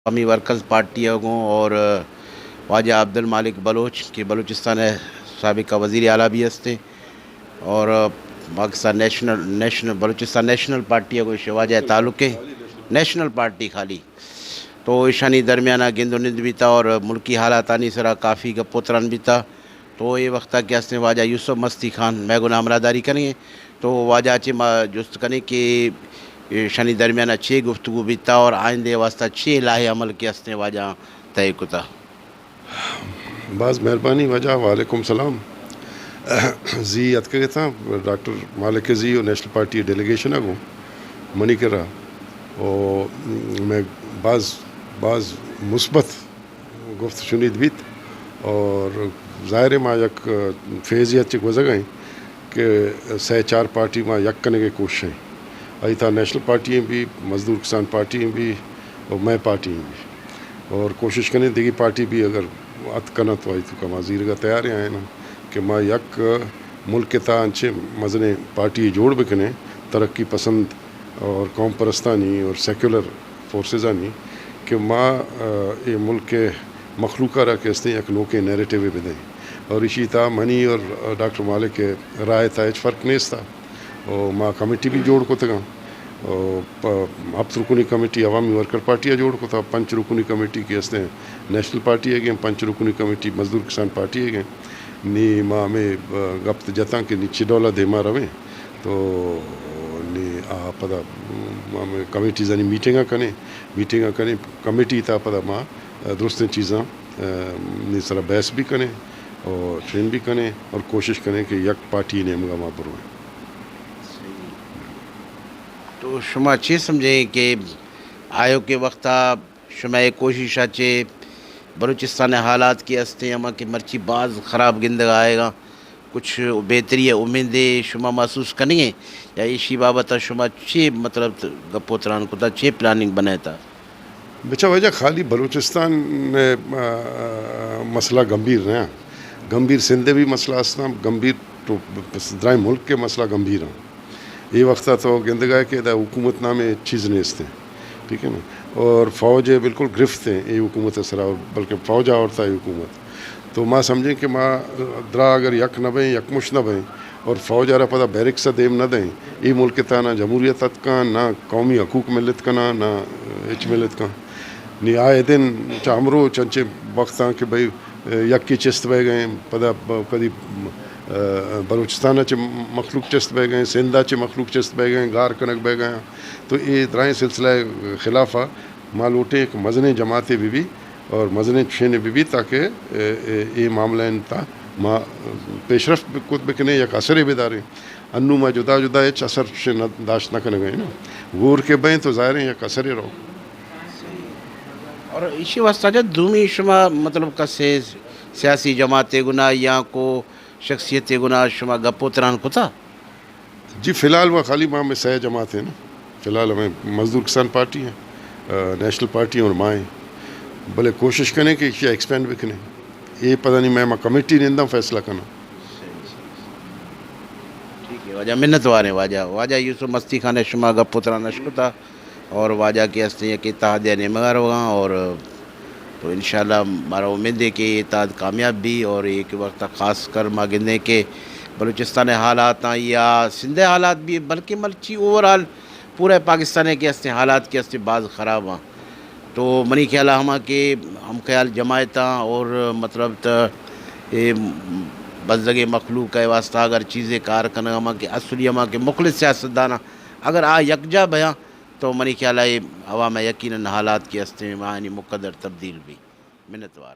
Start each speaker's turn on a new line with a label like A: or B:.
A: قومی workers party کو اور خواجہ عبد المالک بلوچ کے بلوچستان سابقہ وزیر اعلیٰ بھی ہستے اور Pakistan national Balochistan national party کو شواجہ تعلق نیشنل پارٹی خالی تو ایشانی درمیانہ گند و نند بھی تھا اور ملکی حالات آنی سرا کافی کا پوتران بھی تھا تو یہ وقت کہ اس نے واجہ یوسف مستی خان میں گناہ امراداری کریں تو واجہ چے جست کریں کہ شانی درمیانہ 6 گفتگو بھی تھا اور آئندے واسطہ 6 لاہے عمل کے اس نے واجہ طے کتا.
B: بعض مہربانی وجہ وعلیکم السلام زی اتکے تھا ڈاکٹر مالک زی اور نیشنل پارٹی ڈیلیگیشن ہے وہ منی کر رہا اور میں بعض مثبت گفت شنید بیت اور ظاہر ماں یک فیضیت چک وزہ گئیں کہ 4 پارٹی ماں یک کرنے کی کوششیں آئی تھا نیشنل پارٹی بھی مزدور کسان پارٹی بھی اور میں پارٹی بھی اور کوشش کریں دیگی پارٹی بھی اگر ات کرنا تو آئی تو کا وزیر کا تیار ہیں نا کہ ماں یک ملک کے تا انچے مزنے پارٹی جوڑ بکنے ترقی پسند اور قوم پرستانی اور سیکولر فورسز آنی کہ ماں یہ ملک کے مخلوقہ رہا کہ اس نے ایک نوکے نیریٹیو بھی دیں اور اسی تا منی اور ڈاکٹر مالک کے رائے تھا اچ فرق نہیں تھا اور ماں کمیٹی بھی جوڑ کو تھا اور 7 رکنی کمیٹی عوامی ورکر پارٹی جوڑ کو تھا 5 رکنی کمیٹی کی اس نے نیشنل پارٹی ہے گئے 5 رکنی کمیٹی مزدور کسان پارٹی ہے گئے نی ماں میں گپت جتاں کہ نیچے ڈولا دے ماں رویں تو نی پتا ماں میں کمیٹی زنی میٹنگاں کریں کمیٹی تا پتا ماں درست چیزاں نی سرا بحث بھی کریں اور ٹرین بھی کریں اور کوشش کریں کہ یک پارٹی نے مگا ماں پر ہوئیں.
A: تو شما چے سمجھیں کہ آیو کے وقت شما کوشش اچے بلوچستان حالات کی ہستے اما کہ مرچی بعض خراب گندگ آئے گا کچھ بہتری امیدیں شما محسوس کریں گے یا اسی بابت شما چے مطلب گپوتران کو تھا چے پلاننگ بنائے تھا
B: بچا وجہ خالی بلوچستان میں مسئلہ گمبھیر رہا گمبھیر سندھ بھی مسئلہ اسنا گمبھیر تو درائے ملک کے مسئلہ گمبھیر ہیں یہ وقت تو گندگاہ کے دا حکومت نامے چیز نہیں استے ٹھیک ہے نا اور فوج بالکل گرفت ہیں یہ حکومت سرا بلکہ فوج اور تھا یہ حکومت تو ماں سمجھیں کہ ماں درا اگر یک نہ بہیں یک مش نہ بہیں اور فوج آرہ پتہ بیرک سا دیم نہ دیں یہ ملک تا نہ جمہوریت کا نہ قومی حقوق ملت کا نہ اچ ملت کا نی آئے دن چامرو چنچے وقت کہ بھائی یک کی چست بہ گئے پتہ کدی بلوچستان چ مخلوق چست بہ گئے سندھا چ مخلوق چست بہ گئے گار کنک بہ گئے تو یہ درائیں سلسلہ خلافہ ماں لوٹے ایک مزنے جماعتیں بھی اور مزنے چھینے بھی تاکہ یہ معاملہ تا ماں پیش رفت کت بکنے یک اثر بیداریں انو ماں جدا جدا اچ اثر سے داشت نہ کرنے گئے نا غور کے بہیں تو ظاہر ہیں یک اثر رہو
A: اور اسی واسطہ جو دومی شما مطلب کا سیاسی جماعتیں گناہ یا کو شخصیت گناہ شما گپوتران کو تھا
B: جی فی الحال وہ خالی ماں میں 6 جماعت ہیں نا فی الحال ہمیں مزدور کسان پارٹی ہیں نیشنل پارٹی اور مائیں بھلے کوشش کریں کہ یہ ایکسپینڈ بھی کریں یہ پتہ نہیں میں کمیٹی نے فیصلہ کرنا
A: ٹھیک ہے واجہ منت وارے واجہ یوسف مستی خان شما گپوتران اشکتا اور واجہ کے ہستے کہ اتحادیہ نے مگر ہوگا اور تو انشاءاللہ ہمارا امید ہے کہ یہ اتحاد کامیاب بھی اور ایک وقت خاص کر ماگندے کہ بلوچستان حالات یا سندھ حالات بھی بلکہ مرچی اوورال پورے پاکستان کے ہستے حالات کے ہستے بعض خراب ہیں تو منی خیال ہما کہ ہم خیال جماعتاں اور مطلب بزدگ مخلوق کا واسطہ اگر چیزیں کار کرنا ہما کہ اصلی ہما کہ مخلص سیاستدانہ اگر یکجا بیاں تو منی خیال ہے ہوا میں یقیناً حالات کے ہستے میں معنی مقدر تبدیل بھی منتوار